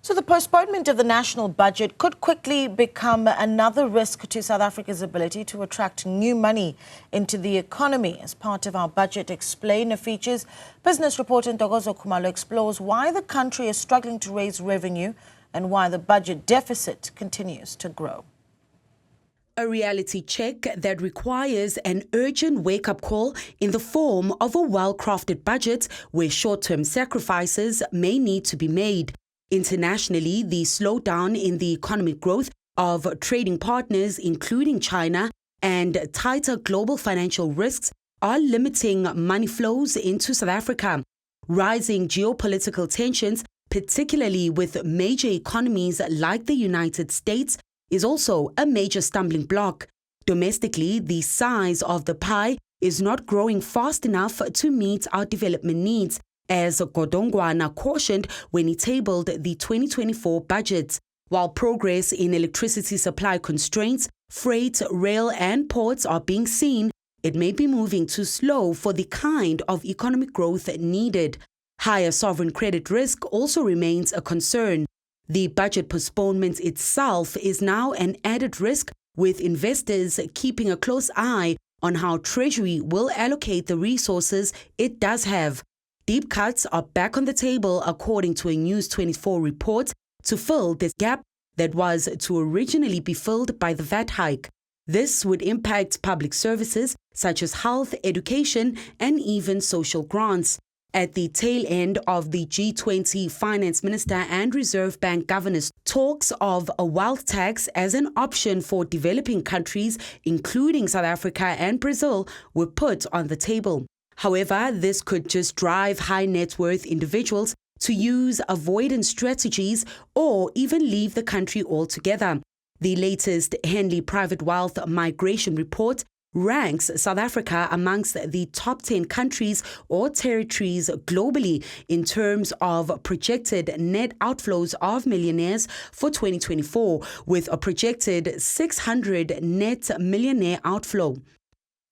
So the postponement of the national budget could quickly become another risk to South Africa's ability to attract new money into the economy. As part of our Budget Explainer features, business reporter Ntokozo Khumalo explores why the country is struggling to raise revenue and why the budget deficit continues to grow. A reality check that requires an urgent wake-up call in the form of a well-crafted budget where short-term sacrifices may need to be made. Internationally, the slowdown in the economic growth of trading partners, including China, and tighter global financial risks are limiting money flows into South Africa. Rising geopolitical tensions, particularly with major economies like the United States, is also a major stumbling block. Domestically, the size of the pie is not growing fast enough to meet our development needs, as Godongwana cautioned when he tabled the 2024 budget. While progress in electricity supply constraints, freight, rail and ports are being seen, it may be moving too slow for the kind of economic growth needed. Higher sovereign credit risk also remains a concern. The budget postponement itself is now an added risk, with investors keeping a close eye on how Treasury will allocate the resources it does have. Deep cuts are back on the table, according to a News 24 report, to fill this gap that was to originally be filled by the VAT hike. This would impact public services such as health, education, and even social grants. At the tail end of the G20 finance minister and Reserve Bank governors' talks of a wealth tax as an option for developing countries, including South Africa and Brazil, were put on the table. However, this could just drive high net worth individuals to use avoidance strategies or even leave the country altogether. The latest Henley Private Wealth Migration Report ranks South Africa amongst the top 10 countries or territories globally in terms of projected net outflows of millionaires for 2024, with a projected 600 net millionaire outflow.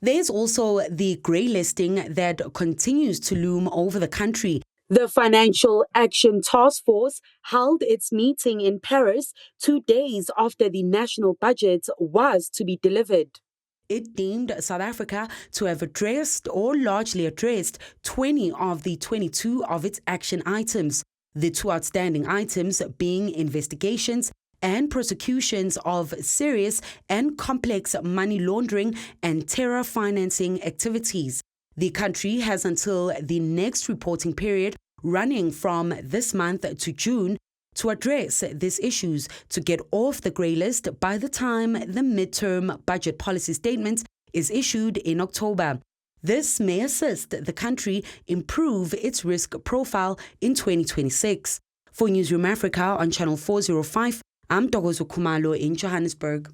There's also the grey listing that continues to loom over the country. The Financial Action Task Force held its meeting in Paris 2 days after the national budget was to be delivered. It deemed South Africa to have addressed or largely addressed 20 of the 22 of its action items, the two outstanding items being investigations and prosecutions of serious and complex money laundering and terror financing activities. The country has until the next reporting period, running from this month to June, to address these issues to get off the grey list by the time the midterm budget policy statement is issued in October. This may assist the country improve its risk profile in 2026. For Newzroom Afrika on Channel 405, I'm Ntokozo Khumalo in Johannesburg.